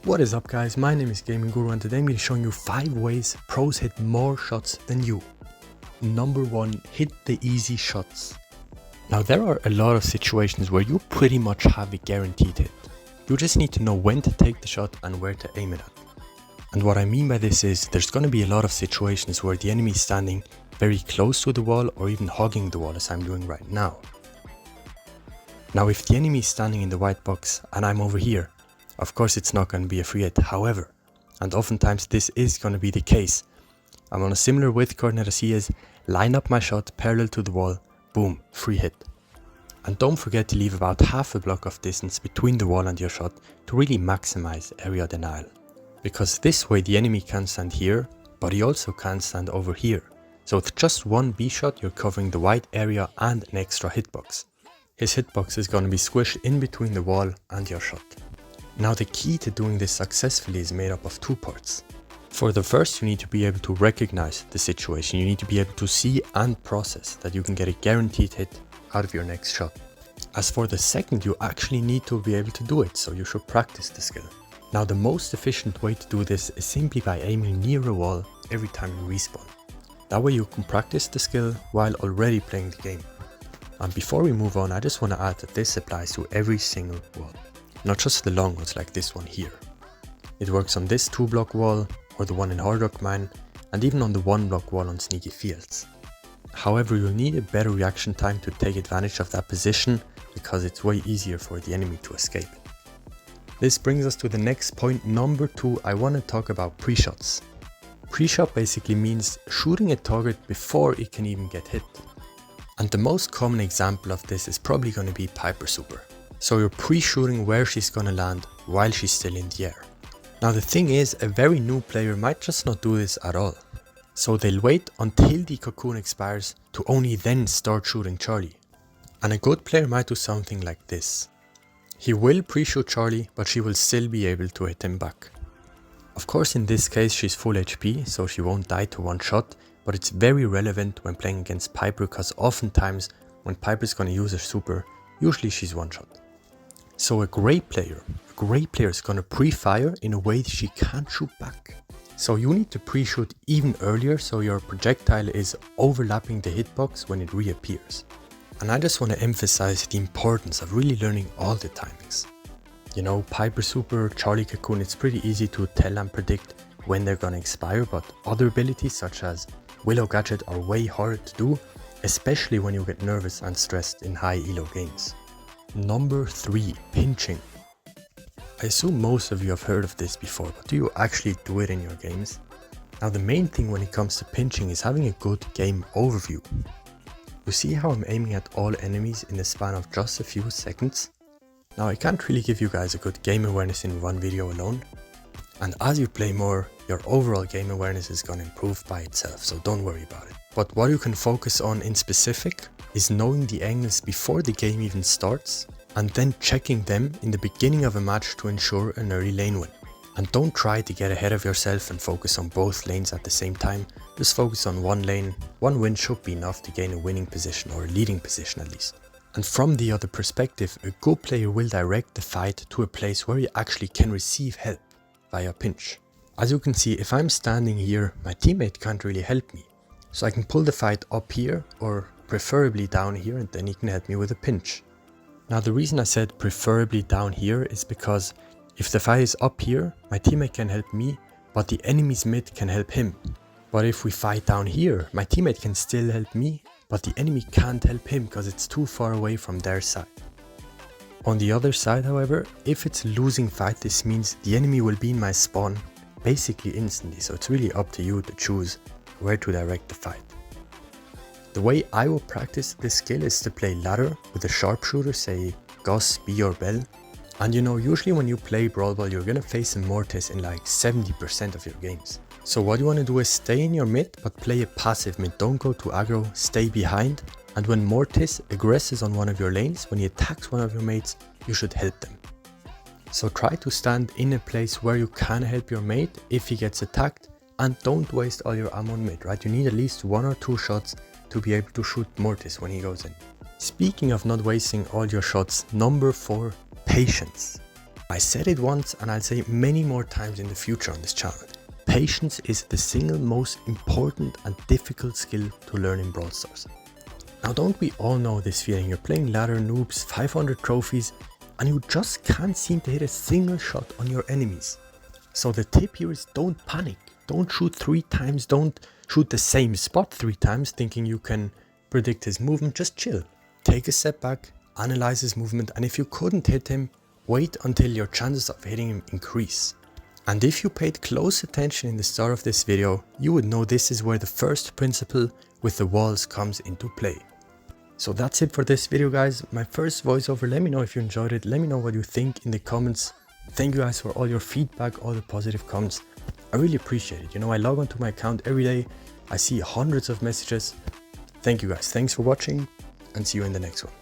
What is up guys, my name is Gaming Guru and today I'm going to be showing you 5 ways pros hit more shots than you. Number 1, hit the easy shots. Now there are a lot of situations where you pretty much have a guaranteed hit. You just need to know when to take the shot and where to aim it at. And what I mean by this is there's going to be a lot of situations where the enemy is standing very close to the wall or even hugging the wall as I'm doing right now. Now if the enemy is standing in the white box and I'm over here, of course it's not going to be a free hit. However, and oftentimes this is going to be the case, I'm on a similar width coordinate as he is, line up my shot parallel to the wall, boom, free hit. And don't forget to leave about half a block of distance between the wall and your shot to really maximize area denial. Because this way the enemy can stand here, but he also can stand over here. So with just one B shot you're covering the white area and an extra hitbox. His hitbox is going to be squished in between the wall and your shot. Now the key to doing this successfully is made up of 2 parts. For the first, you need to be able to recognize the situation. You need to be able to see and process that you can get a guaranteed hit out of your next shot. As for the second, you actually need to be able to do it, so you should practice the skill. Now the most efficient way to do this is simply by aiming near a wall every time you respawn. That way you can practice the skill while already playing the game. And before we move on, I just want to add that this applies to every single wall. Not just the long ones like this one here. It works on this 2-block wall, or the one in Hard Rock Mine, and even on the 1-block wall on Sneaky Fields. However, you'll need a better reaction time to take advantage of that position, because it's way easier for the enemy to escape. This brings us to the next point, number 2. I want to talk about pre-shots. Pre-shot basically means shooting a target before it can even get hit. And the most common example of this is probably going to be Piper Super. So you're pre-shooting where she's gonna land while she's still in the air. Now the thing is, a very new player might just not do this at all. So they'll wait until the cocoon expires to only then start shooting Charlie. And a good player might do something like this. He will pre-shoot Charlie, but she will still be able to hit him back. Of course in this case she's full HP, so she won't die to one shot, but it's very relevant when playing against Piper, because oftentimes when Piper's gonna use her super, usually she's one shot. So a great player is gonna pre-fire in a way that she can't shoot back. So you need to pre-shoot even earlier so your projectile is overlapping the hitbox when it reappears. And I just want to emphasize the importance of really learning all the timings. You know, Piper Super, Charlie Cocoon, it's pretty easy to tell and predict when they're gonna expire, but other abilities such as Willow Gadget are way harder to do, especially when you get nervous and stressed in high elo games. Number 3, pinching. I assume most of you have heard of this before, but do you actually do it in your games? Now the main thing when it comes to pinching is having a good game overview. You see how I'm aiming at all enemies in the span of just a few seconds? Now I can't really give you guys a good game awareness in one video alone. And as you play more, your overall game awareness is going to improve by itself, so don't worry about it. But what you can focus on in specific is knowing the angles before the game even starts, and then checking them in the beginning of a match to ensure an early lane win. And don't try to get ahead of yourself and focus on both lanes at the same time, just focus on one lane. One win should be enough to gain a winning position, or a leading position at least. And from the other perspective, a good player will direct the fight to a place where you actually can receive help via pinch. As you can see, if I'm standing here, my teammate can't really help me. So I can pull the fight up here, or preferably down here, and then he can help me with a pinch. Now the reason I said preferably down here is because if the fight is up here, my teammate can help me, but the enemy's mid can help him. But if we fight down here, my teammate can still help me, but the enemy can't help him because it's too far away from their side. On the other side, however, if it's a losing fight, this means the enemy will be in my spawn basically instantly, so it's really up to you to choose where to direct the fight. The way I will practice this skill is to play ladder with a sharpshooter, say Gus, B or Bell. And you know, usually when you play Brawl Ball, you're gonna face a Mortis in like 70% of your games. So what you wanna do is stay in your mid, but play a passive mid. Don't go to aggro, stay behind. And when Mortis aggresses on one of your lanes, when he attacks one of your mates, you should help them. So try to stand in a place where you can help your mate if he gets attacked, and don't waste all your ammo on mid, right? You need at least 1 or 2 shots to be able to shoot Mortis when he goes in. Speaking of not wasting all your shots, number 4, patience. I said it once and I'll say it many more times in the future on this channel. Patience is the single most important and difficult skill to learn in Brawl Stars. Now don't we all know this feeling? You're playing ladder noobs, 500 trophies, and you just can't seem to hit a single shot on your enemies. So the tip here is don't panic. Don't shoot 3 times, don't shoot the same spot 3 times thinking you can predict his movement. Just chill. Take a step back, analyze his movement, and if you couldn't hit him, wait until your chances of hitting him increase. And if you paid close attention in the start of this video, you would know this is where the first principle with the walls comes into play. So that's it for this video, guys. My first voiceover. Let me know if you enjoyed it. Let me know what you think in the comments. Thank you guys for all your feedback, all the positive comments. I really appreciate it. You know, I log onto my account every day. I see hundreds of messages. Thank you guys. Thanks for watching and see you in the next one.